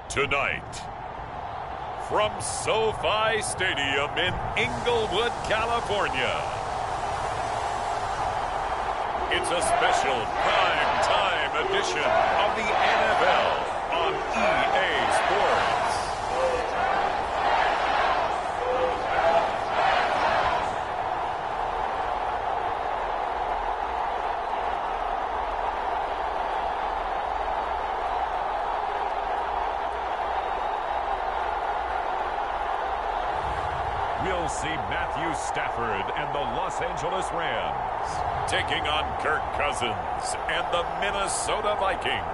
Tonight, from SoFi Stadium in Inglewood, California, it's a special prime-time edition of the NFL on EA Sports. We'll see Matthew Stafford and the Los Angeles Rams taking on Kirk Cousins and the Minnesota Vikings.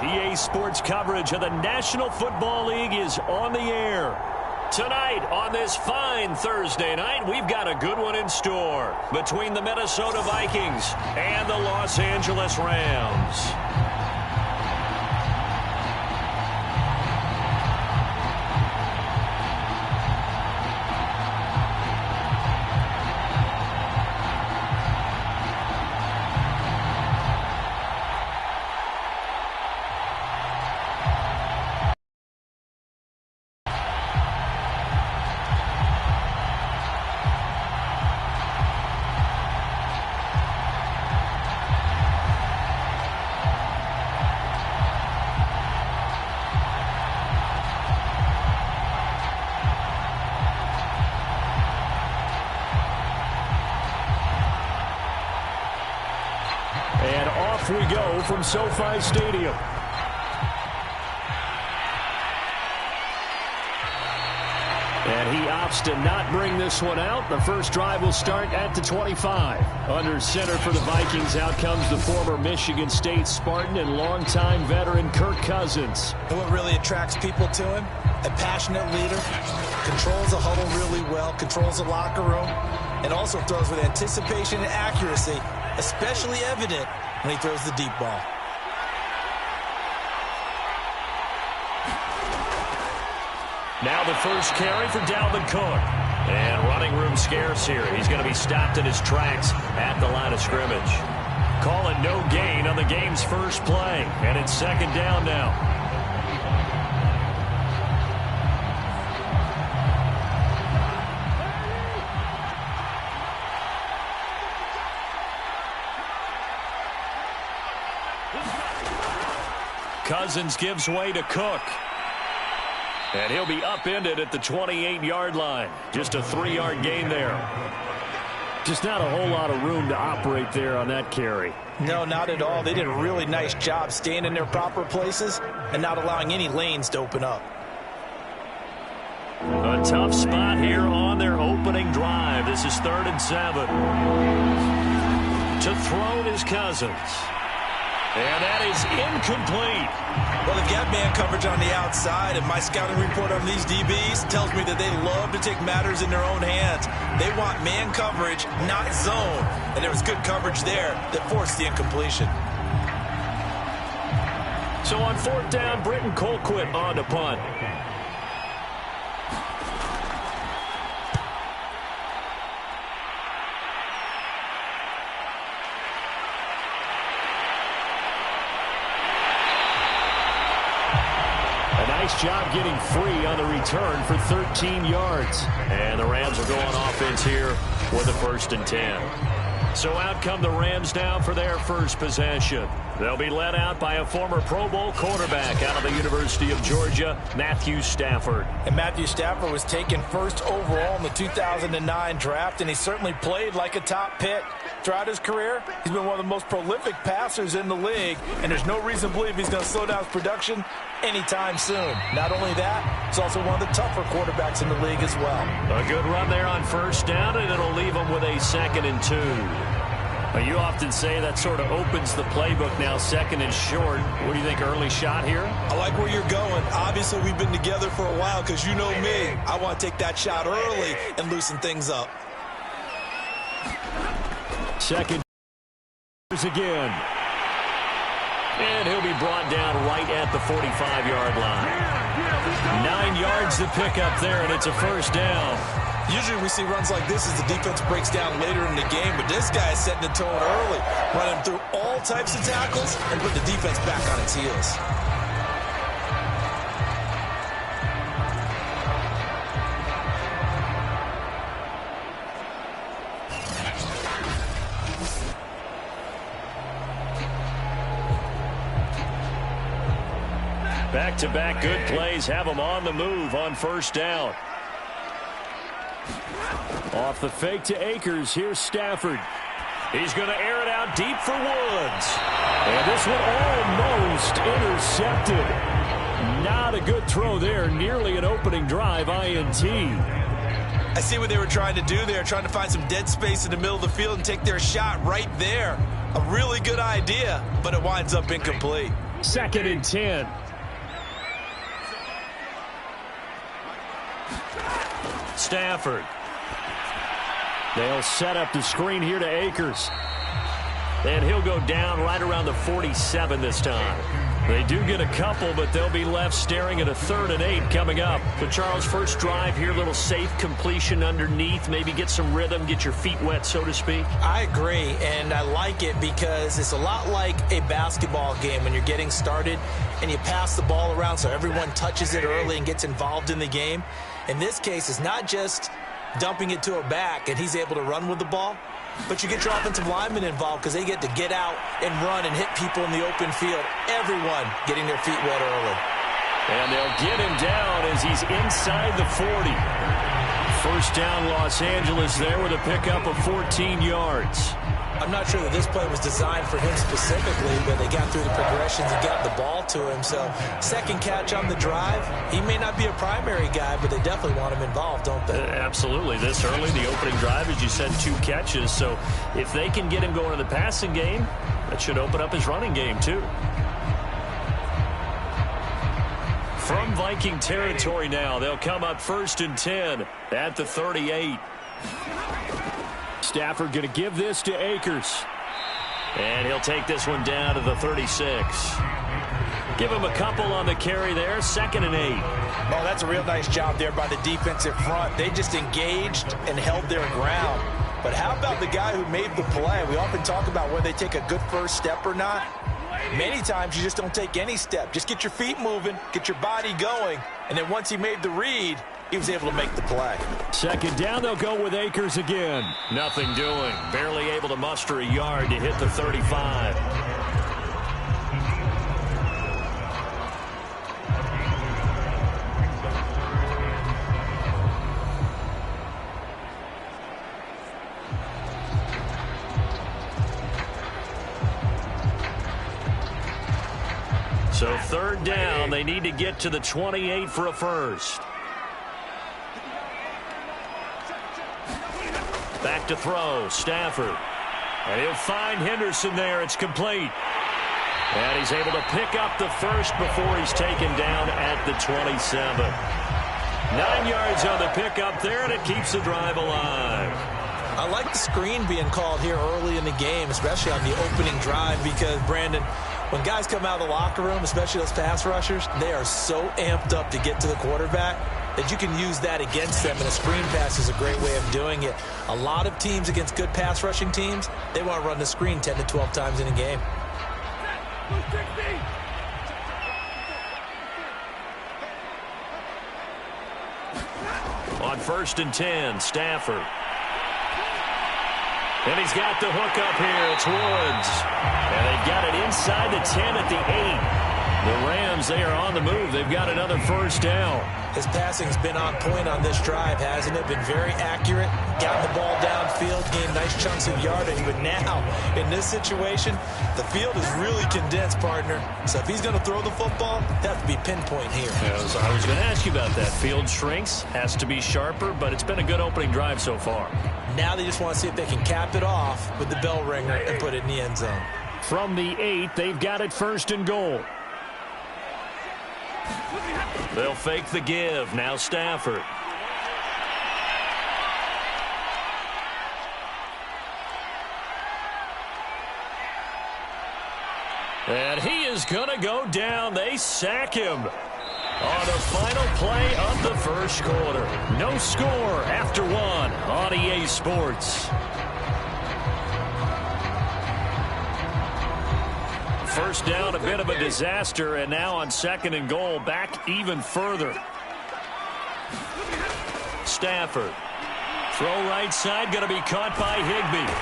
EA Sports coverage of the National Football League is on the air. Tonight, on this fine Thursday night, we've got a good one in store between the Minnesota Vikings and the Los Angeles Rams. And off we go from SoFi Stadium. And he opts to not bring this one out. The first drive will start at the 25. Under center for the Vikings, out comes the former Michigan State Spartan and longtime veteran Kirk Cousins. And what really attracts people to him? A passionate leader, controls the huddle really well, controls the locker room, and also throws with anticipation and accuracy, especially evident when he throws the deep ball. Now the first carry for Dalvin Cook. And running room scarce here. He's going to be stopped in his tracks at the line of scrimmage. Call it no gain on the game's first play. And it's second down now. Cousins gives way to Cook. And he'll be upended at the 28-yard line. Just a 3-yard gain there. Just not a whole lot of room to operate there on that carry. No, not at all. They did a really nice job staying in their proper places and not allowing any lanes to open up. A tough spot here on their opening drive. This is 3rd and 7. To throw is Cousins. And that is incomplete. Well, they've got man coverage on the outside, and my scouting report on these DBs tells me that they love to take matters in their own hands. They want man coverage, not zone. And there was good coverage there that forced the incompletion. So on 4th down, Britton Colquitt on to punt. Nice job getting free on the return for 13 yards. And the Rams are going offense here with the 1st and 10. So out come the Rams now for their first possession. They'll be led out by a former Pro Bowl quarterback out of the University of Georgia, Matthew Stafford. And Matthew Stafford was taken first overall in the 2009 draft, and he certainly played like a top pick. Throughout his career, he's been one of the most prolific passers in the league, and there's no reason to believe he's going to slow down his production anytime soon. Not only that, he's also one of the tougher quarterbacks in the league as well. A good run there on 1st down, and it'll leave him with a 2nd and 2. You often say that sort of opens the playbook now, 2nd and short. What do you think, early shot here? I like where you're going. Obviously, we've been together for a while because you know me. I want to take that shot early and loosen things up. 2nd again. And he'll be brought down right at the 45-yard line. 9 yards to pick up there, and it's a 1st down. Usually we see runs like this as the defense breaks down later in the game, but this guy is setting the tone early, running through all types of tackles and putting the defense back on its heels. Back-to-back good plays have them on the move on first down. Off the fake to Akers. Here's Stafford. He's going to air it out deep for Woods. And this one almost intercepted. Not a good throw there. Nearly an opening drive INT. I see what they were trying to do there, trying to find some dead space in the middle of the field and take their shot right there. A really good idea, but it winds up incomplete. 2nd and 10. Stafford. They'll set up the screen here to Akers. And he'll go down right around the 47 this time. They do get a couple, but they'll be left staring at a 3rd and 8 coming up. So, Charles, first drive here, little safe completion underneath. Maybe get some rhythm, get your feet wet, so to speak. I agree, and I like it because it's a lot like a basketball game when you're getting started and you pass the ball around so everyone touches it early and gets involved in the game. In this case, it's not just dumping it to a back and he's able to run with the ball, but you get your offensive linemen involved because they get to get out and run and hit people in the open field. Everyone getting their feet wet early. And they'll get him down as he's inside the 40. First down, Los Angeles there with a pickup of 14 yards. I'm not sure that this play was designed for him specifically, but they got through the progressions and got the ball to him. So, second catch on the drive. He may not be a primary guy, but they definitely want him involved, don't they? Absolutely. This early, the opening drive, as you said, 2 catches. So, if they can get him going in the passing game, that should open up his running game, too. From Viking territory now, they'll come up 1st and 10 at the 38. Stafford going to give this to Akers. And he'll take this one down to the 36. Give him a couple on the carry there. 2nd and 8. Oh, that's a real nice job there by the defensive front. They just engaged and held their ground. But how about the guy who made the play? We often talk about whether they take a good first step or not. Many times you just don't take any step. Just get your feet moving, get your body going, and then once he made the read, he was able to make the play. 2nd down, they'll go with Akers again. Nothing doing. Barely able to muster a yard to hit the 35. So 3rd down, they need to get to the 28 for a first. Back to throw, Stafford. And he'll find Henderson there. It's complete. And he's able to pick up the first before he's taken down at the 27. 9 yards on the pickup there, and it keeps the drive alive. I like the screen being called here early in the game, especially on the opening drive, because, Brandon, when guys come out of the locker room, especially those pass rushers, they are so amped up to get to the quarterback that you can use that against them, and a screen pass is a great way of doing it. A lot of teams against good pass rushing teams, they want to run the screen 10 to 12 times in a game. On 1st and 10, Stafford. And he's got the hook up here. It's Woods. And they've got it inside the 10 at the 8. The Rams, they are on the move. They've got another first down. His passing's been on point on this drive, hasn't it? Been very accurate. Got the ball downfield, gained nice chunks of yardage. But now, in this situation, the field is really condensed, partner. So if he's going to throw the football, that has to be pinpoint here. I was going to ask you about that. Field shrinks, has to be sharper, but it's been a good opening drive so far. Now they just want to see if they can cap it off with the bell ringer and put it in the end zone. From the 8, they've got it 1st and goal. They'll fake the give. Now Stafford. And he is going to go down. They sack him on the final play of the first quarter. No score after 1 on EA Sports. First down, a bit of a disaster, and now on 2nd and goal, back even further. Stafford. Throw right side, going to be caught by Higbee.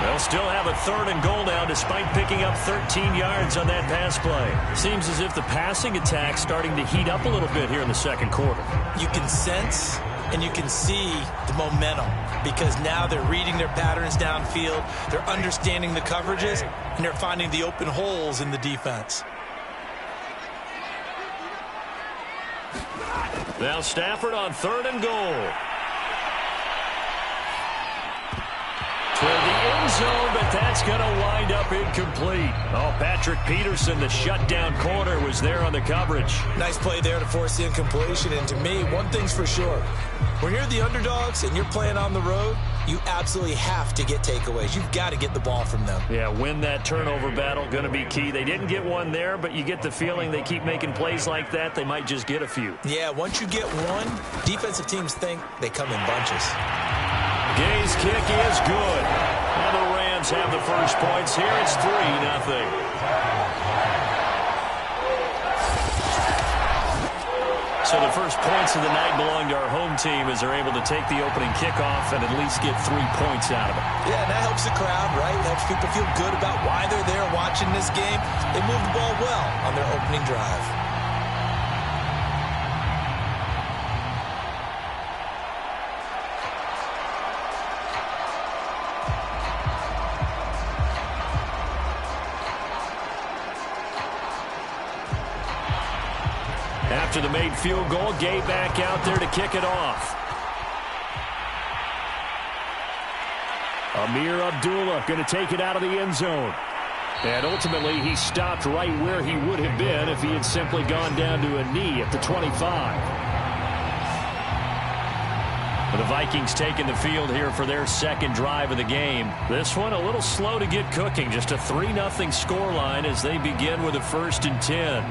They'll still have a 3rd and goal now despite picking up 13 yards on that pass play. Seems as if the passing attack's starting to heat up a little bit here in the second quarter. You can sense and you can see the momentum because now they're reading their patterns downfield, they're understanding the coverages, and they're finding the open holes in the defense. Now Stafford on 3rd and goal. Toward the end zone, but that's going to wind up incomplete. Oh, Patrick Peterson, the shutdown corner, was there on the coverage. Nice play there to force the incompletion. And to me, one thing's for sure. When you're the underdogs and you're playing on the road, you absolutely have to get takeaways. You've got to get the ball from them. Yeah, win that turnover battle, going to be key. They didn't get one there, but you get the feeling they keep making plays like that, they might just get a few. Yeah, once you get one, defensive teams think they come in bunches. Gay's kick is good. And the Rams have the first points here. It's 3-0. So the first points of the night belong to our home team as they're able to take the opening kickoff and at least get 3 points out of it. Yeah, and that helps the crowd, right? It helps people feel good about why they're there watching this game. They moved the ball well on their opening drive. After the made field goal, Gay back out there to kick it off. Amir Abdullah going to take it out of the end zone. And ultimately, he stopped right where he would have been if he had simply gone down to a knee at the 25. The Vikings taking the field here for their second drive of the game. This one a little slow to get cooking. Just a 3-0 scoreline as they begin with a 1st and 10.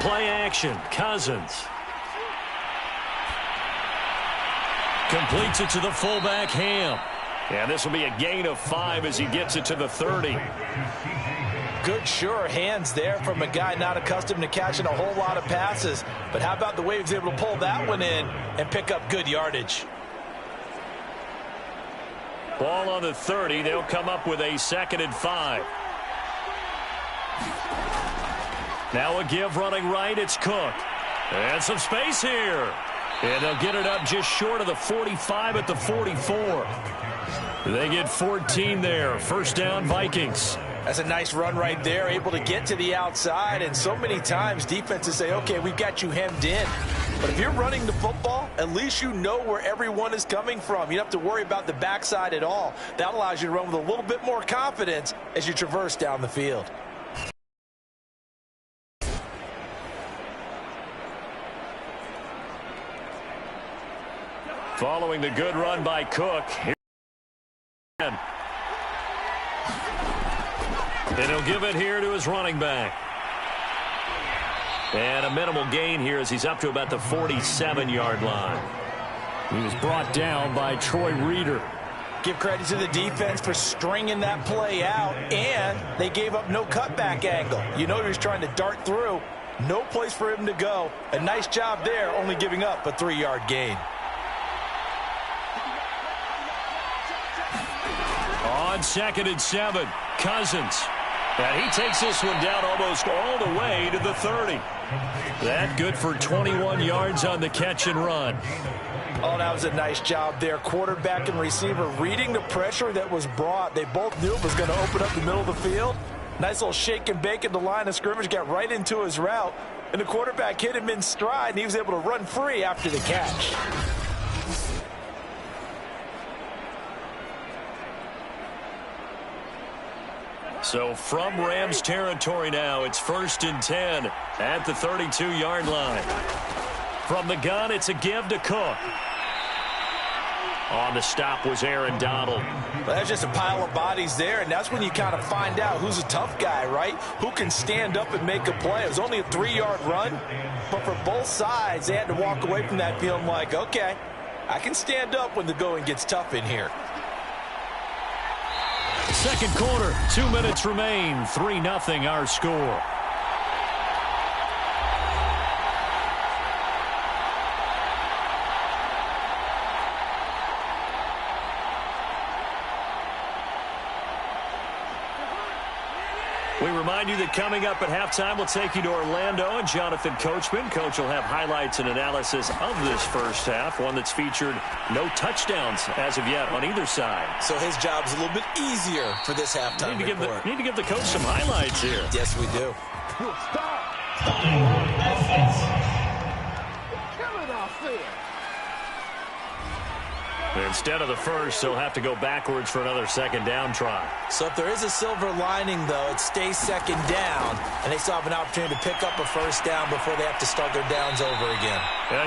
Play action. Cousins. Completes it to the fullback, Ham. And this will be a gain of 5 as he gets it to the 30. Good, sure hands there from a guy not accustomed to catching a whole lot of passes. But how about the way he was able to pull that one in and pick up good yardage? Ball on the 30. They'll come up with a 2nd and 5. Now a give running right, it's Cook. And some space here. And they'll get it up just short of the 45 at the 44. They get 14 there. 1st down, Vikings. That's a nice run right there, able to get to the outside. And so many times defenses say, okay, we've got you hemmed in. But if you're running the football, at least you know where everyone is coming from. You don't have to worry about the backside at all. That allows you to run with a little bit more confidence as you traverse down the field. Following the good run by Cook. And he'll give it here to his running back. And a minimal gain here as he's up to about the 47-yard line. He was brought down by Troy Reeder. Give credit to the defense for stringing that play out, and they gave up no cutback angle. You know he was trying to dart through. No place for him to go. A nice job there, only giving up a 3-yard gain. On 2nd and 7, Cousins. And he takes this one down almost all the way to the 30. That good for 21 yards on the catch and run. Oh, that was a nice job there. Quarterback and receiver reading the pressure that was brought. They both knew it was going to open up the middle of the field. Nice little shake and bake at the line of scrimmage, got right into his route. And the quarterback hit him in stride, and he was able to run free after the catch. So from Rams territory now, it's 1st and 10 at the 32-yard line. From the gun, it's a give to Cook. On the stop was Aaron Donald. Well, that's just a pile of bodies there, and that's when you kind of find out who's a tough guy, right? Who can stand up and make a play. It was only a 3-yard run, but for both sides, they had to walk away from that feeling like, okay, I can stand up when the going gets tough in here. Second quarter, 2 minutes remain. 3-0 our score. remind you that coming up at halftime, we'll take you to Orlando and Jonathan Coachman. Coach will have highlights and analysis of this first half, one that's featured no touchdowns as of yet on either side. So his job's a little bit easier for this halftime report. Need to give the coach some highlights here. Yes, we do. Instead of the first, they'll have to go backwards for another second down try. So if there is a silver lining, though, it stays second down, and they still have an opportunity to pick up a first down before they have to start their downs over again.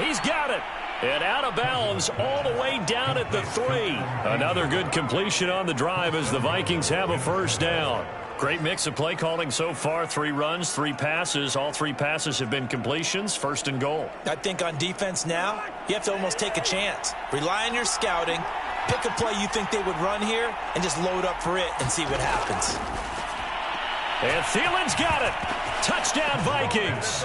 He's got it. And out of bounds all the way down at the 3. Another good completion on the drive as the Vikings have a first down. Great mix of play calling so far. 3 runs, 3 passes. All 3 passes have been completions. First and goal. I think on defense now, you have to almost take a chance. Rely on your scouting. Pick a play you think they would run here and just load up for it and see what happens. And Thielen's got it. Touchdown, Vikings.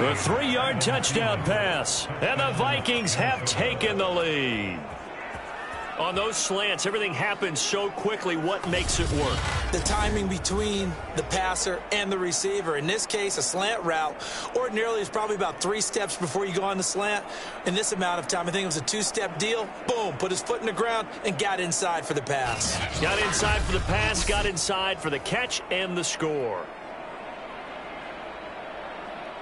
A 3-yard touchdown pass. And the Vikings have taken the lead. On those slants, everything happens so quickly. What makes it work? The timing between the passer and the receiver. In this case, a slant route ordinarily is probably about 3 steps before you go on the slant. In this amount of time, I think it was a 2-step deal. Boom, put his foot in the ground and got inside for the pass. Got inside for the pass, got inside for the catch and the score.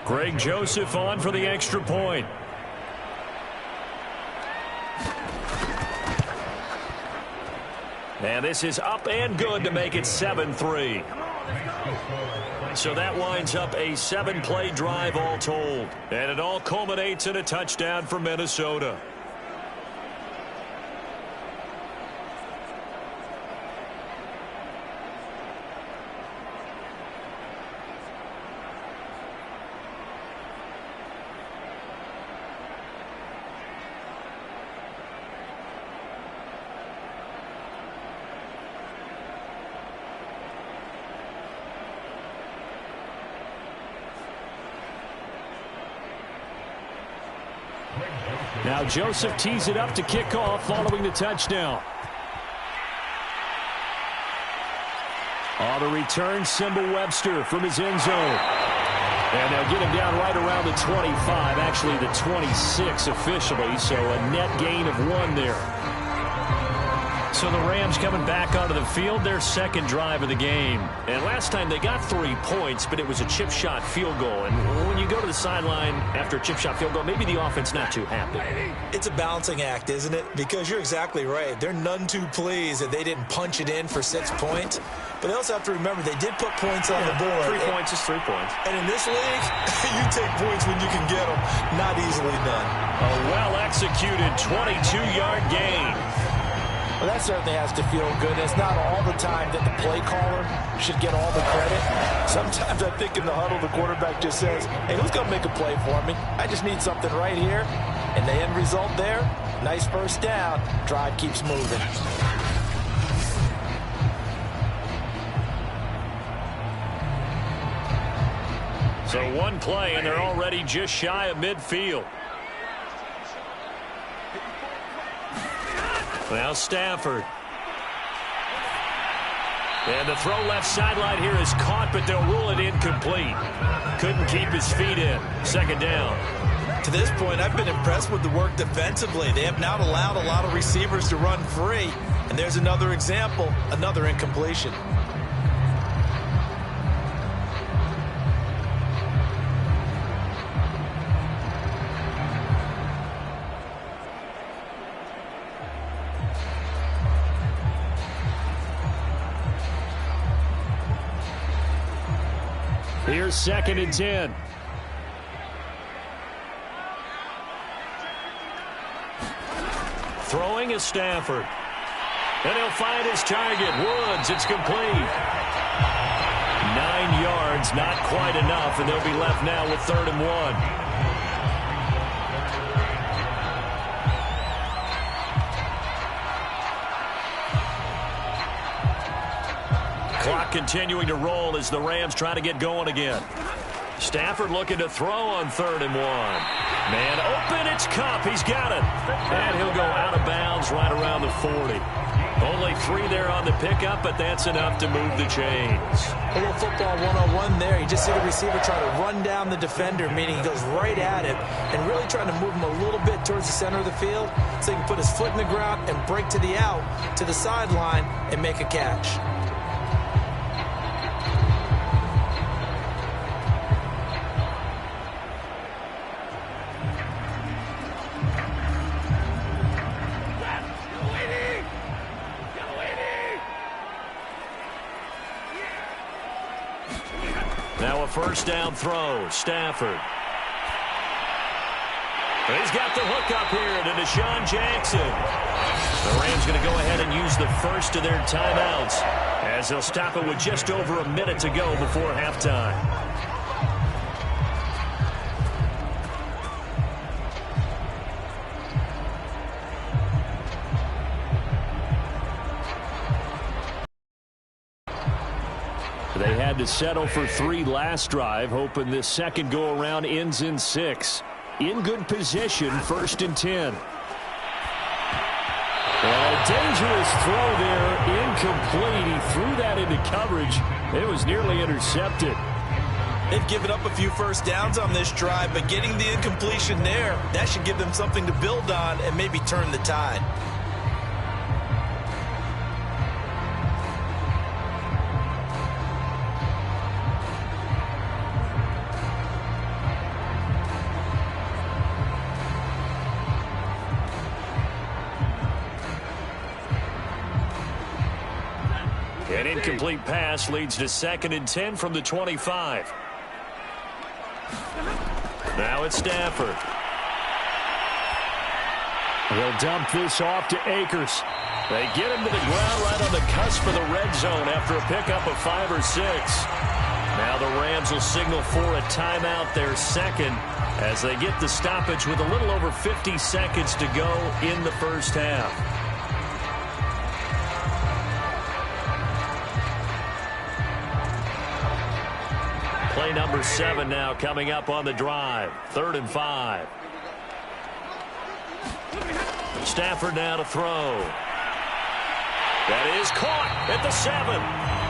Greg Joseph on for the extra point. And this is up and good to make it 7-3. So that winds up a 7-play drive all told. And it all culminates in a touchdown for Minnesota. Now Joseph tees it up to kick off following the touchdown. On the return, Symbol Webster from his end zone. And they'll get him down right around the 25, actually the 26 officially, so a net gain of 1 there. So the Rams coming back onto the field, their second drive of the game. And last time they got 3 points, but it was a chip shot field goal. And when you go to the sideline after a chip shot field goal, maybe the offense not too happy. It's a balancing act, isn't it? Because you're exactly right. They're none too pleased that they didn't punch it in for 6 points. But they also have to remember they did put points on the board. 3 points is 3 points. And in this league, you take points when you can get them. Not easily done. A well-executed 22-yard gain. Well, that certainly has to feel good. It's not all the time that the play caller should get all the credit. Sometimes I think in the huddle, the quarterback just says, hey, who's going to make a play for me? I just need something right here. And the end result there, nice first down. Drive keeps moving. So 1 play, and they're already just shy of midfield. Now Stafford. And the throw left sideline here is caught, but they'll rule it incomplete. Couldn't keep his feet in. Second down. To this point, I've been impressed with the work defensively. They have not allowed a lot of receivers to run free. And there's another example, another incompletion. Here's 2nd and 10. Throwing is Stafford. And he'll find his target. Woods, it's complete. 9 yards, not quite enough, and they'll be left now with 3rd and 1. Clock continuing to roll as the Rams try to get going again. Stafford looking to throw on 3rd and 1. Man open, it's Kupp. He's got it. And he'll go out of bounds right around the 40. Only 3 there on the pickup, but that's enough to move the chains. A little football 101 there. You just see the receiver try to run down the defender, meaning he goes right at him and really trying to move him a little bit towards the center of the field so he can put his foot in the ground and break to the out, to the sideline, and make a catch. Now a first down throw. Stafford. He's got the hook up here to Deshaun Jackson. The Rams going to go ahead and use the first of their timeouts as they'll stop it with just over a minute to go before halftime. They had to settle for 3 last drive, hoping this second go-around ends in 6. In good position, 1st and 10. And a dangerous throw there, incomplete. He threw that into coverage. It was nearly intercepted. They've given up a few first downs on this drive, but getting the incompletion there, that should give them something to build on and maybe turn the tide. An incomplete pass leads to 2nd and 10 from the 25. Now it's Stafford. They'll dump this off to Akers. They get him to the ground right on the cusp of the red zone after a pickup of 5 or 6. Now the Rams will signal for a timeout, their second, as they get the stoppage with a little over 50 seconds to go in the first half. Play number 7 now coming up on the drive. 3rd and 5. Stafford now to throw. That is caught at the 7.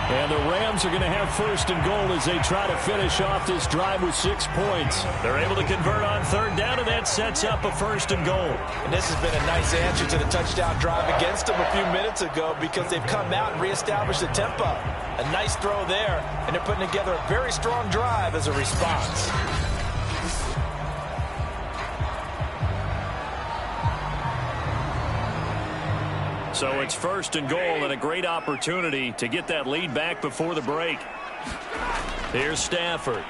And the Rams are going to have 1st and goal as they try to finish off this drive with 6 points. They're able to convert on 3rd down, and that sets up a 1st and goal. And this has been a nice answer to the touchdown drive against them a few minutes ago because they've come out and reestablished the tempo. A nice throw there, and they're putting together a very strong drive as a response. So it's 1st and goal and a great opportunity to get that lead back before the break. Here's Stafford.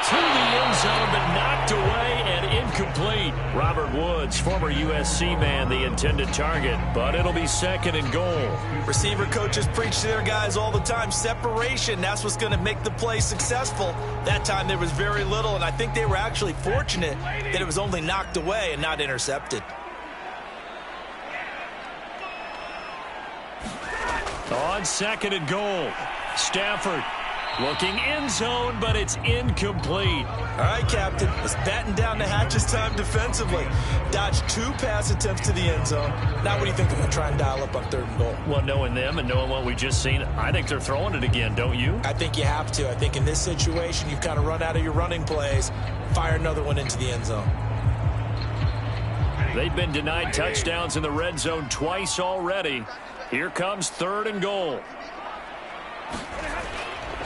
To the end zone, but knocked away and incomplete. Robert Woods, former USC man, the intended target, but it'll be 2nd and goal. Receiver coaches preach to their guys all the time. Separation, that's what's going to make the play successful. That time there was very little, and I think they were actually fortunate that it was only knocked away and not intercepted. On 2nd and goal, Stafford looking end zone, but it's incomplete. All right, Captain, let's batten down the hatches time defensively. Dodged 2 pass attempts to the end zone. Now what do you think they're going to try and dial up on 3rd and goal? Well, knowing them and knowing what we just seen, I think they're throwing it again, don't you? I think you have to. I think in this situation, you've kind of run out of your running plays. Fire another one into the end zone. They've been denied touchdowns in the red zone twice already. Here comes 3rd and goal.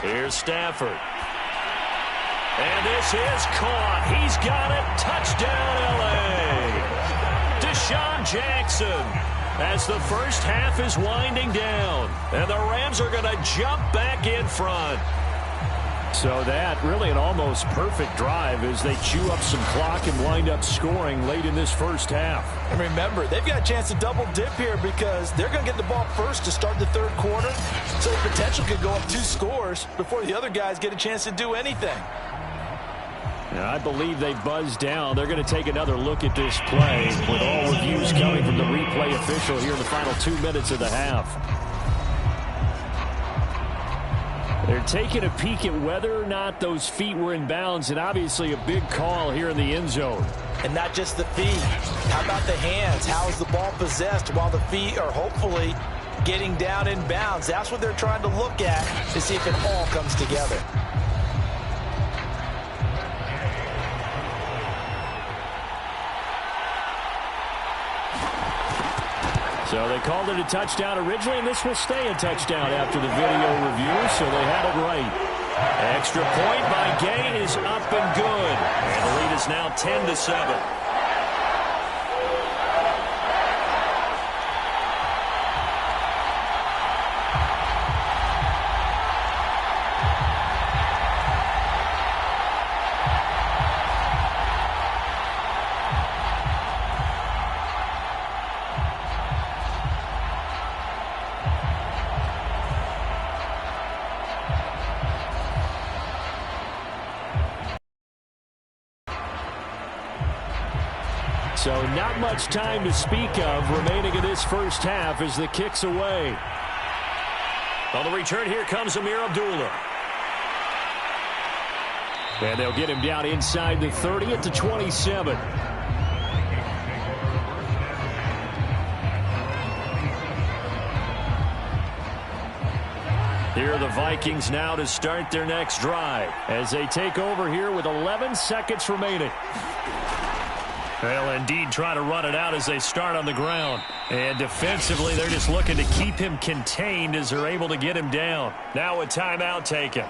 Here's Stafford. And this is caught. He's got it. Touchdown, L.A. Deshaun Jackson as the first half is winding down. And the Rams are going to jump back in front. So that really an almost perfect drive as they chew up some clock and wind up scoring late in this first half. And remember, they've got a chance to double dip here because they're going to get the ball first to start the 3rd quarter. So the potential could go up 2 scores before the other guys get a chance to do anything. Now, I believe they buzzed down. They're going to take another look at this play with all reviews coming from the replay official here in the final 2 minutes of the half. They're taking a peek at whether or not those feet were in bounds, and obviously a big call here in the end zone. And not just the feet. How about the hands? How is the ball possessed while the feet are hopefully getting down in bounds? That's what they're trying to look at to see if it all comes together. So they called it a touchdown originally, and this will stay a touchdown after the video review, so they had it right. Extra point by Gay is up and good. And the lead is now 10-7. So not much time to speak of remaining in this first half as the kick's away. On the return, here comes Amir Abdullah. And they'll get him down inside the 30 at the 27. Here are the Vikings now to start their next drive as they take over here with 11 seconds remaining. Well, indeed, try to run it out as they start on the ground. And defensively, they're just looking to keep him contained as they're able to get him down. Now a timeout taken.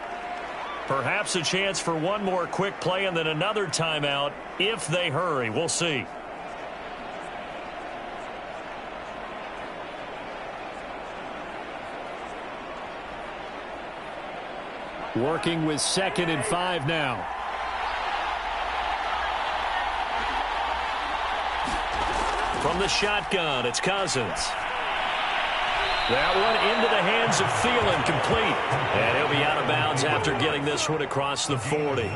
Perhaps a chance for one more quick play and then another timeout if they hurry. We'll see. Working with 2nd and 5 now. From the shotgun, it's Cousins. That one into the hands of Thielen, complete. And he'll be out of bounds after getting this one across the 40.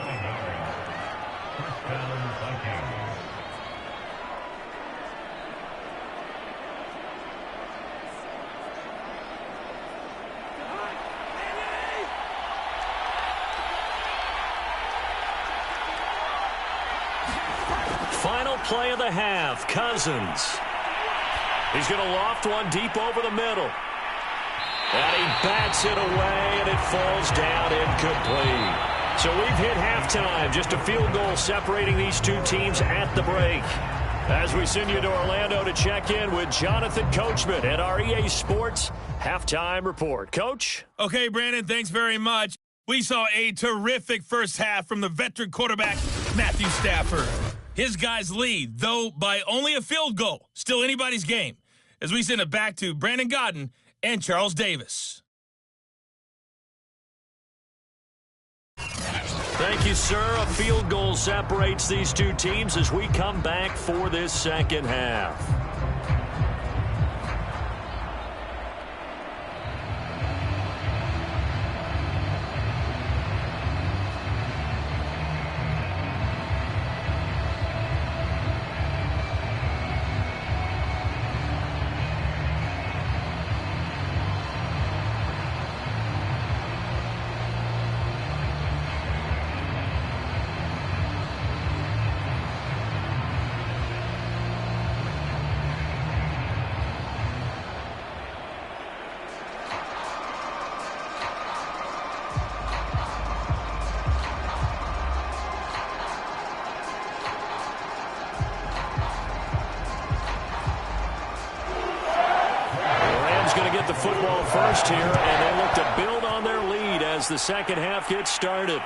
Final play of the half, Cousins. He's going to loft one deep over the middle. And he bats it away, and it falls down incomplete. So we've hit halftime. Just a field goal separating these two teams at the break. As we send you to Orlando to check in with Jonathan Coachman at our EA Sports Halftime Report. Coach? Okay, Brandon, thanks very much. We saw a terrific first half from the veteran quarterback, Matthew Stafford. His guys lead, though by only a field goal. Still anybody's game. As we send it back to Brandon Godden and Charles Davis. Thank you, sir. A field goal separates these two teams as we come back for this second half. The football first here, and they look to build on their lead as the second half gets started.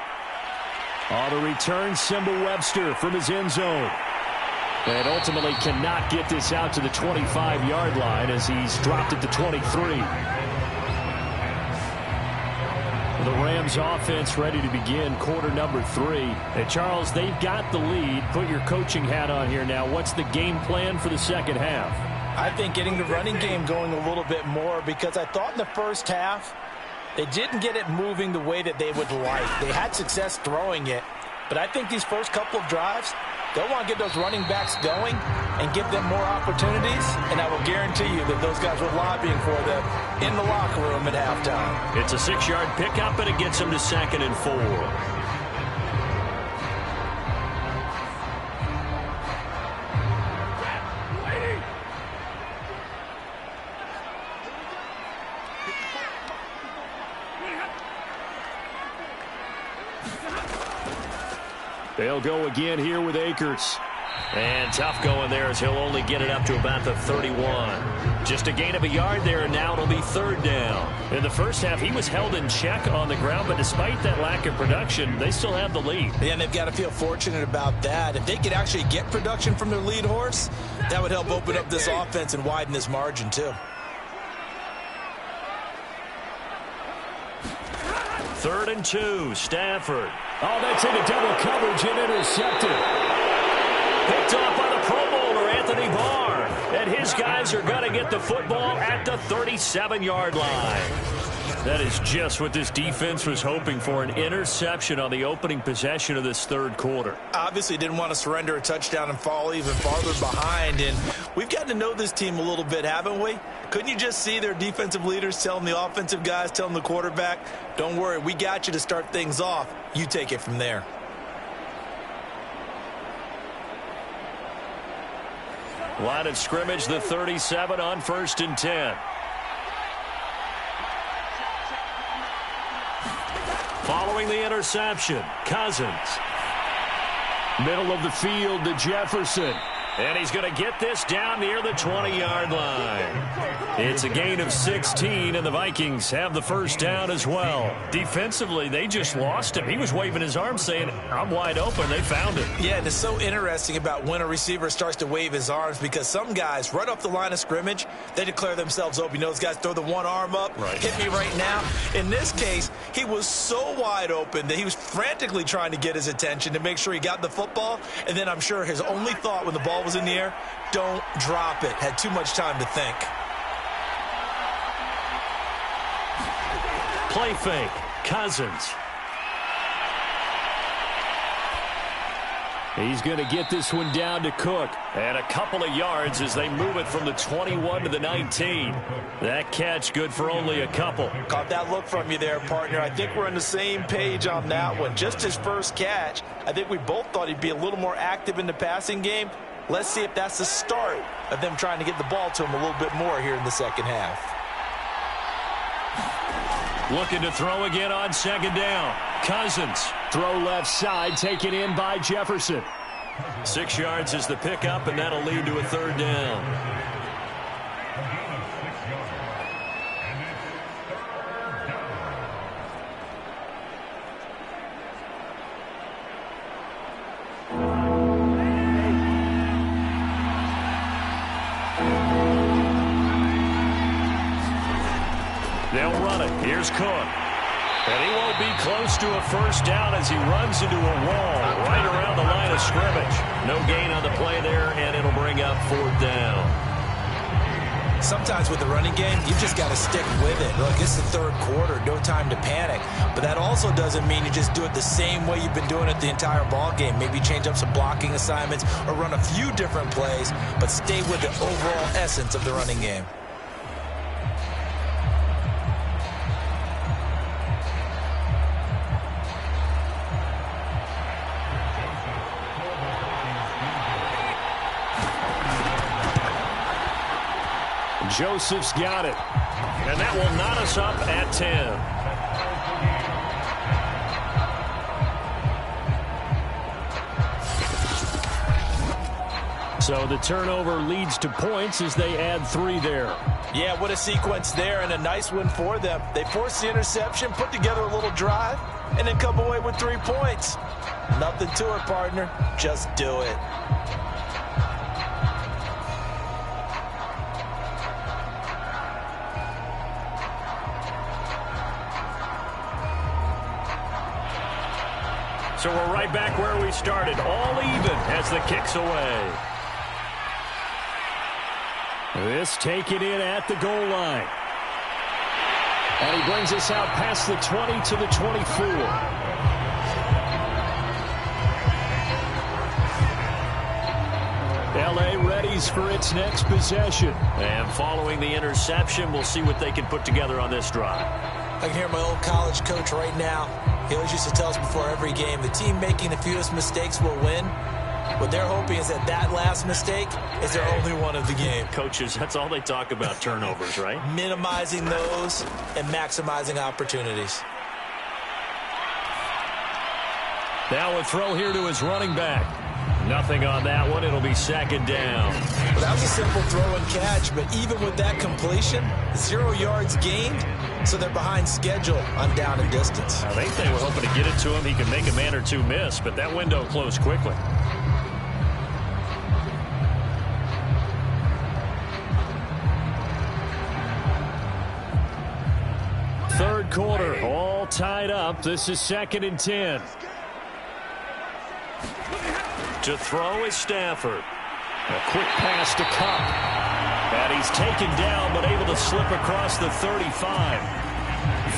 On the return, Simba Webster from his end zone. And ultimately cannot get this out to the 25-yard line as he's dropped at the 23. The Rams offense ready to begin quarter number 3. And Charles, they've got the lead. Put your coaching hat on here now. What's the game plan for the second half? I think getting the running game going a little bit more, because I thought in the first half they didn't get it moving the way that they would like. They had success throwing it, but I think these first couple of drives, They'll want to get those running backs going and give them more opportunities, and I will guarantee you that those guys were lobbying for them in the locker room at halftime. It's a 6-yard pickup, and it gets them to 2nd and 4. They'll go again here with Akers. And tough going there as he'll only get it up to about the 31. Just a gain of a yard there, and now it'll be 3rd down. In the first half, he was held in check on the ground, but despite that lack of production, they still have the lead. Yeah, and they've got to feel fortunate about that. If they could actually get production from their lead horse, that would help open up this offense and widen this margin, too. 3rd and 2, Stafford. Oh, that's into double coverage and intercepted. Picked off by the Pro Bowler, Anthony Barr. And his guys are going to get the football at the 37-yard line. That is just what this defense was hoping for, an interception on the opening possession of this 3rd quarter. Obviously didn't want to surrender a touchdown and fall even farther behind. And we've got to know this team a little bit, haven't we? Couldn't you just see their defensive leaders telling the offensive guys, telling the quarterback, don't worry, we got you to start things off. You take it from there. Line of scrimmage, the 37 on 1st and 10. Following the interception, Cousins. Middle of the field to Jefferson. And he's going to get this down near the 20-yard line. It's a gain of 16, and the Vikings have the 1st down as well. Defensively, they just lost him. He was waving his arms saying, I'm wide open. They found him. Yeah, and it's so interesting about when a receiver starts to wave his arms, because some guys, right off the line of scrimmage, they declare themselves open. You know, those guys throw the one arm up, right. Hit me right now. In this case, he was so wide open that he was frantically trying to get his attention to make sure he got the football, and then I'm sure his only thought when the ball was in the air, don't drop it. Had too much time to think. Play fake. Cousins. He's going to get this one down to Cook. And a couple of yards as they move it from the 21 to the 19. That catch good for only a couple. Caught that look from you there, partner. I think we're on the same page on that one. Just his first catch. I think we both thought he'd be a little more active in the passing game. Let's see if that's the start of them trying to get the ball to him a little bit more here in the second half. Looking to throw again on 2nd down. Cousins. Throw left side, taken in by Jefferson. 6 yards is the pickup, and that'll lead to a 3rd down. They'll run it. Here's Cook. And he won't be close to a 1st down as he runs into a wall right around the line of scrimmage. No gain on the play there, and it'll bring up 4th down. Sometimes with the running game, you just got to stick with it. Look, it's the 3rd quarter, no time to panic. But that also doesn't mean you just do it the same way you've been doing it the entire ball game. Maybe change up some blocking assignments or run a few different plays, but stay with the overall essence of the running game. Joseph's got it. And that will knot us up at 10. So the turnover leads to points as they add 3 there. Yeah, what a sequence there, and a nice one for them. They forced the interception, put together a little drive, and then come away with 3 points. Nothing to it, partner. Just do it. So we're right back where we started, all even as the kick's away. This taken in at the goal line. And he brings us out past the 20 to the 24. LA readies for its next possession. And following the interception, we'll see what they can put together on this drive. I can hear my old college coach right now. He always used to tell us before every game, the team making the fewest mistakes will win. What they're hoping is that last mistake is their only one of the game. Coaches, that's all they talk about, turnovers, right? Minimizing those and maximizing opportunities. Now a throw here to his running back. Nothing on that one. It'll be second down. Well, that was a simple throw and catch, but even with that completion, 0 yards gained, so they're behind schedule on down and distance. I think they were hoping to get it to him. He could make a man or two miss, but that window closed quickly. Third quarter, all tied up. This is 2nd and 10. To throw is Stafford. A quick pass to Cup. And he's taken down, but able to slip across the 35.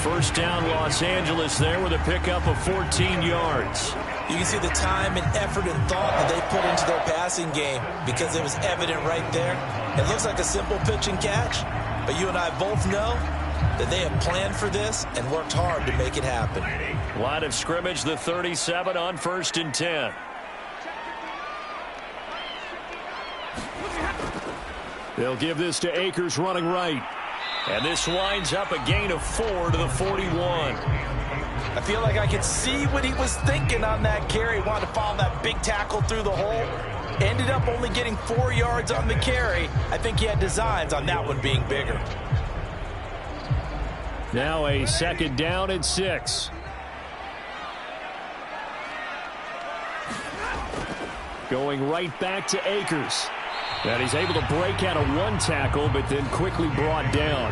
First down, Los Angeles there with a pickup of 14 yards. You can see the time and effort and thought that they put into their passing game because it was evident right there. It looks like a simple pitch and catch, but you and I both know that they have planned for this and worked hard to make it happen. Line of scrimmage, the 37 on 1st and 10. They'll give this to Akers running right. And this winds up a gain of 4 to the 41. I feel like I could see what he was thinking on that carry. Wanted to follow that big tackle through the hole. Ended up only getting 4 yards on the carry. I think he had designs on that one being bigger. Now a 2nd down and 6. Going right back to Akers. And he's able to break out of one tackle, but then quickly brought down.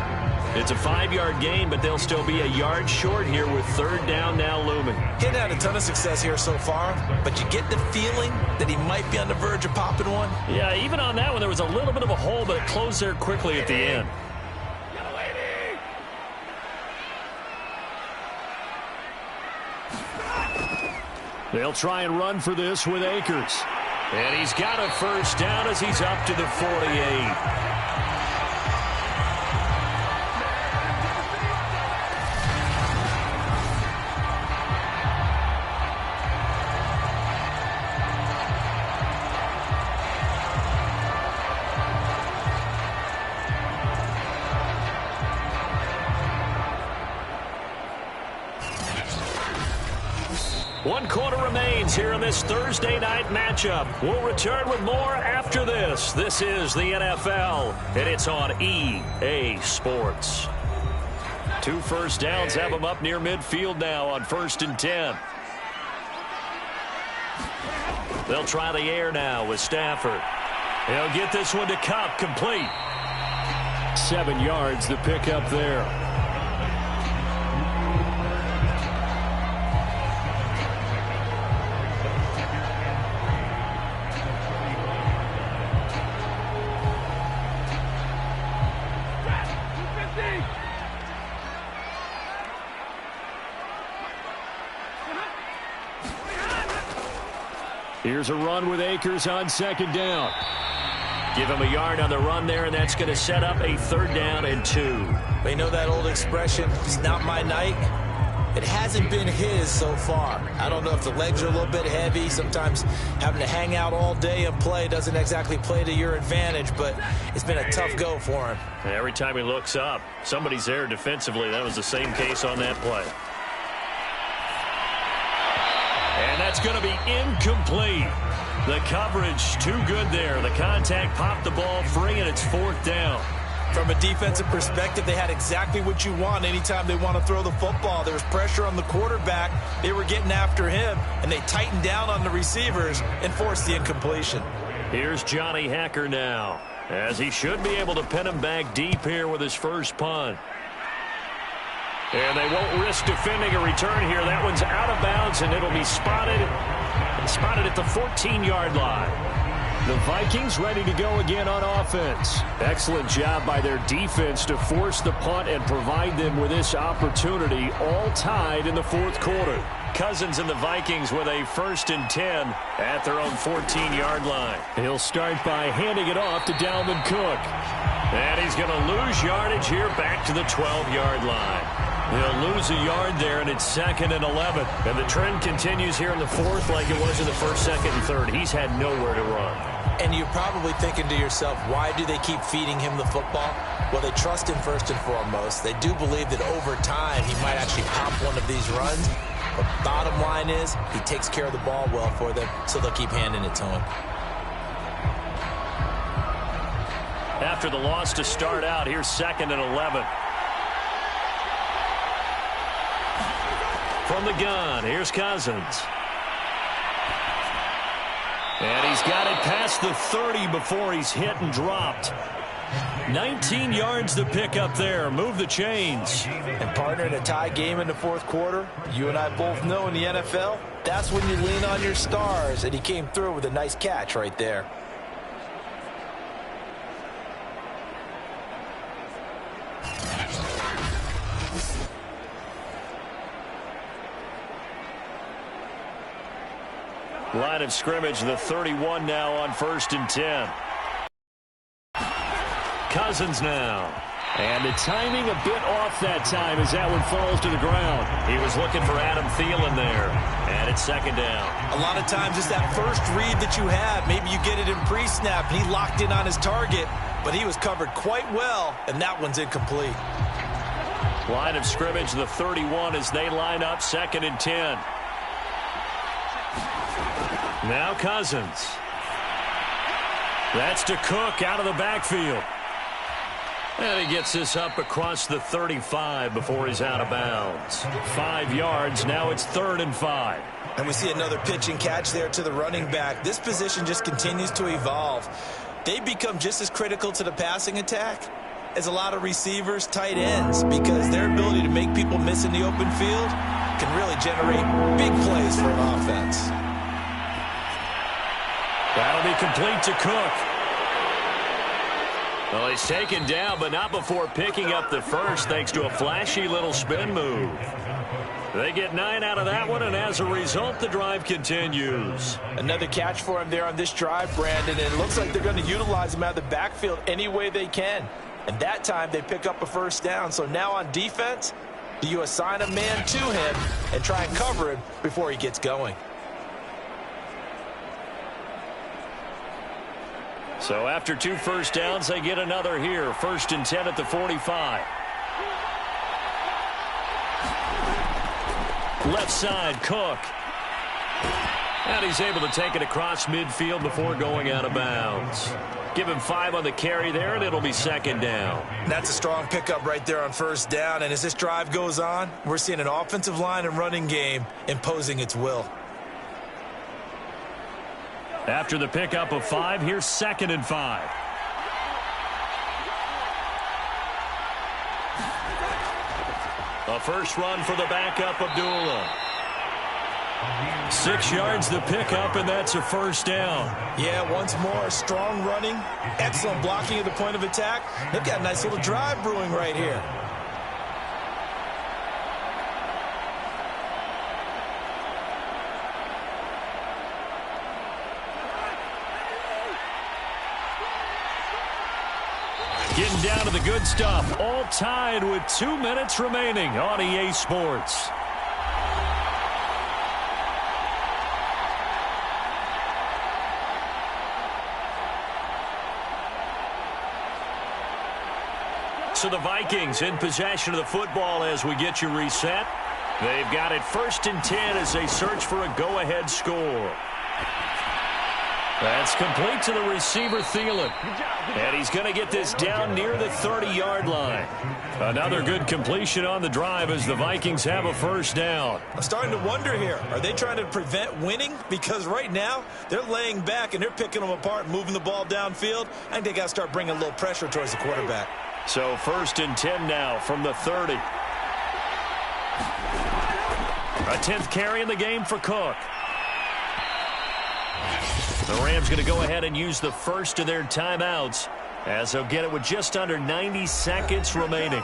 It's a 5-yard gain, but they'll still be a yard short here with 3rd down now looming. He hadn't had a ton of success here so far, but you get the feeling that he might be on the verge of popping one. Yeah, even on that one, there was a little bit of a hole, but it closed there quickly at the end. They'll try and run for this with Akers. And he's got a first down as he's up to the 48. One quarter remains here in this Thursday night matchup. We'll return with more after this. This is the NFL, and it's on EA Sports. 2 first downs have them up near midfield now on 1st and 10. They'll try the air now with Stafford. He'll get this one to Cup, complete. 7 yards, the pickup there. Here's a run with Akers on 2nd down. Give him a yard on the run there, and that's going to set up a 3rd down and 2. They know that old expression, it's not my night. It hasn't been his so far. I don't know if the legs are a little bit heavy. Sometimes having to hang out all day and play doesn't exactly play to your advantage, but it's been a tough go for him. Every time he looks up, somebody's there defensively. That was the same case on that play. And that's going to be incomplete. The coverage too good there. The contact popped the ball free, and it's 4th down. From a defensive perspective, they had exactly what you want anytime they want to throw the football. There was pressure on the quarterback. They were getting after him, and they tightened down on the receivers and forced the incompletion. Here's Johnny Hacker now, as he should be able to pin him back deep here with his first punt. And they won't risk defending a return here. That one's out of bounds, and it'll be spotted at the 14-yard line. The Vikings ready to go again on offense. Excellent job by their defense to force the punt and provide them with this opportunity, all tied in the 4th quarter. Cousins and the Vikings with a 1st and 10 at their own 14-yard line. He'll start by handing it off to Dalvin Cook. And he's going to lose yardage here back to the 12-yard line. He'll lose a yard there, and it's 2nd and 11. And the trend continues here in the 4th like it was in the 1st, 2nd, and 3rd. He's had nowhere to run. And you're probably thinking to yourself, why do they keep feeding him the football? Well, they trust him first and foremost. They do believe that over time he might actually pop one of these runs. But bottom line is he takes care of the ball well for them, so they'll keep handing it to him. After the loss to start out, here's 2nd and 11. From the gun, here's Cousins. And he's got it past the 30 before he's hit and dropped. 19 yards to pick up there. Move the chains. And partner, in a tie game in the 4th quarter, you and I both know in the NFL, that's when you lean on your stars. And he came through with a nice catch right there. Line of scrimmage, the 31 now on 1st and 10. Cousins now. And the timing a bit off that time as that one falls to the ground. He was looking for Adam Thielen there. And it's 2nd down. A lot of times it's that first read that you have. Maybe you get it in pre-snap. He locked in on his target, but he was covered quite well, and that one's incomplete. Line of scrimmage, the 31 as they line up 2nd and 10. Now Cousins. That's to Cook out of the backfield. And he gets this up across the 35 before he's out of bounds. 5 yards. Now it's 3rd and 5. And we see another pitch and catch there to the running back. This position just continues to evolve. They become just as critical to the passing attack as a lot of receivers, tight ends, because their ability to make people miss in the open field can really generate big plays for an offense. That'll be complete to Cook. Well, he's taken down, but not before picking up the first, thanks to a flashy little spin move. They get 9 out of that one, and as a result, the drive continues. Another catch for him there on this drive, Brandon, and it looks like they're going to utilize him out of the backfield any way they can. And that time, they pick up a 1st down. So now on defense, do you assign a man to him and try and cover him before he gets going? So after 2 first downs, they get another here. 1st and 10 at the 45. Left side, Cook. And he's able to take it across midfield before going out of bounds. Give him 5 on the carry there, and it'll be 2nd down. That's a strong pickup right there on 1st down. And as this drive goes on, we're seeing an offensive line and running game imposing its will. After the pickup of 5, here's 2nd and 5. A first run for the backup, Abdullah. 6 yards the pickup, and that's a 1st down. Yeah, once more, strong running, excellent blocking at the point of attack. They've got a nice little drive brewing right here. Getting down to the good stuff. All tied with 2 minutes remaining on EA Sports. So the Vikings in possession of the football as we get you reset. They've got it 1st and 10 as they search for a go-ahead score. That's complete to the receiver, Thielen. And he's going to get this down near the 30-yard line. Another good completion on the drive as the Vikings have a 1st down. I'm starting to wonder here. Are they trying to prevent winning? Because right now, they're laying back and they're picking them apart, moving the ball downfield. I think they got to start bringing a little pressure towards the quarterback. So 1st and 10 now from the 30. A 10th carry in the game for Cook. The Rams going to go ahead and use the first of their timeouts as they'll get it with just under 90 seconds remaining.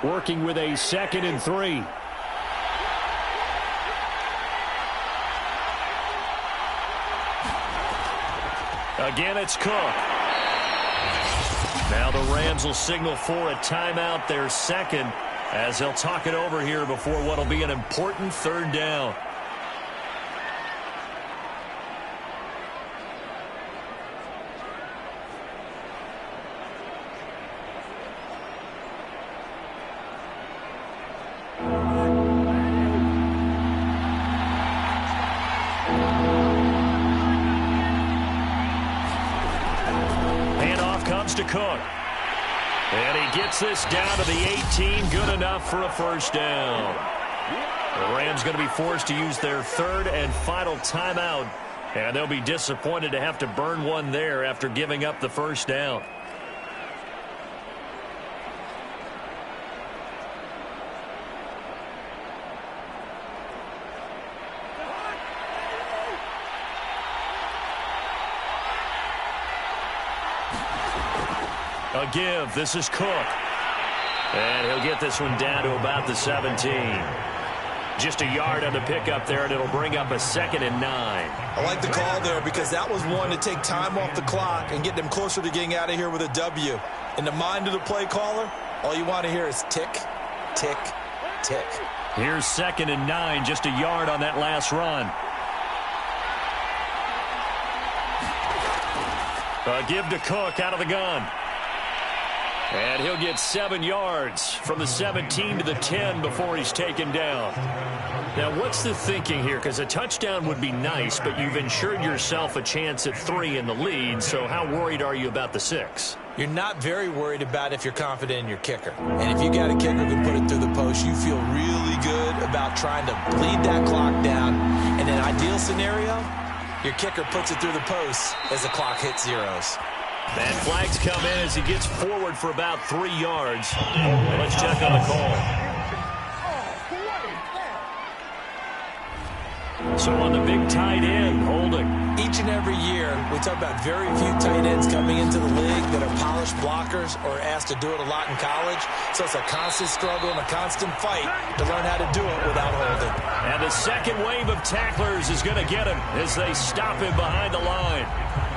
working with a 2nd and 3. Again, it's Cook. Now the Rams will signal for a timeout, their second, as they'll talk it over here before what will be an important 3rd down. To Cook. And he gets this down to the 18. Good enough for a 1st down. The Rams going to be forced to use their 3rd and final timeout. And they'll be disappointed to have to burn one there after giving up the 1st down. A give. This is Cook. And he'll get this one down to about the 17. Just a yard on the pickup there, and it'll bring up a 2nd and 9. I like the call there because that was one to take time off the clock and get them closer to getting out of here with a W. In the mind of the play caller, all you want to hear is tick, tick, tick. Here's 2nd and 9, just a yard on that last run. A give to Cook out of the gun. And he'll get 7 yards from the 17 to the 10 before he's taken down. Now, what's the thinking here? Because a touchdown would be nice, but you've ensured yourself a chance at 3 in the lead, so how worried are you about the 6? You're not very worried about if you're confident in your kicker. And if you got a kicker who can put it through the post, you feel really good about trying to bleed that clock down. In an ideal scenario, your kicker puts it through the post as the clock hits zeros. And flags come in as he gets forward for about 3 yards. And let's check on the call. So on the big tight end, holding. Each and every year, we talk about very few tight ends coming into the league that are polished blockers or asked to do it a lot in college. So it's a constant struggle and a constant fight to learn how to do it without holding. And the second wave of tacklers is going to get him as they stop him behind the line.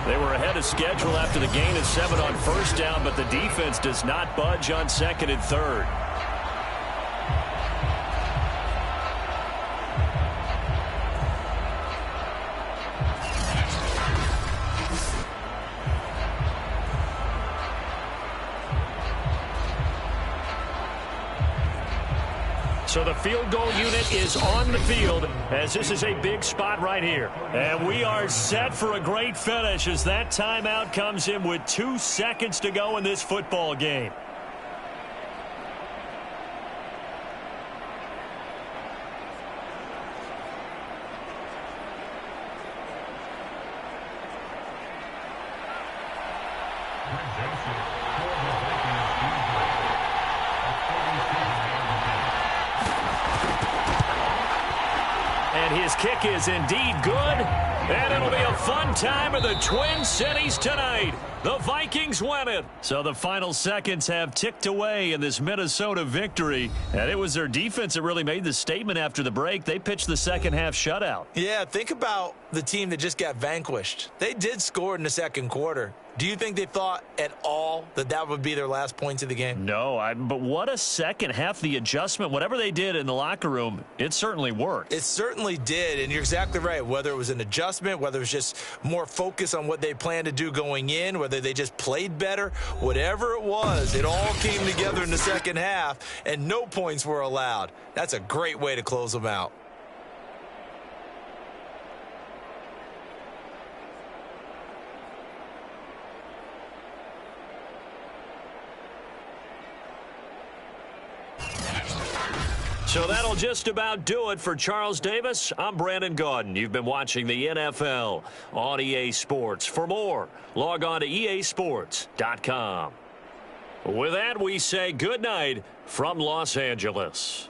They were ahead of schedule after the gain of 7 on 1st down, but the defense does not budge on 2nd and 3rd. So the field goal unit is on the field as this is a big spot right here. And we are set for a great finish as that timeout comes in with 2 seconds to go in this football game. His kick is indeed good, and it'll be a fun time in the Twin Cities tonight. The Vikings win it. So the final seconds have ticked away in this Minnesota victory, and it was their defense that really made the statement after the break. They pitched the second half shutout. Yeah, think about the team that just got vanquished. They did score in the second quarter. Do you think they thought at all that that would be their last points of the game? No, but what a second half. The adjustment, whatever they did in the locker room, it certainly worked. It certainly did, and you're exactly right. Whether it was an adjustment, whether it was just more focus on what they planned to do going in, whether they just played better, whatever it was, it all came together in the second half, and no points were allowed. That's a great way to close them out. So that'll just about do it for Charles Davis. I'm Brandon Gaudin. You've been watching the NFL on EA Sports. For more, log on to easports.com. With that, we say good night from Los Angeles.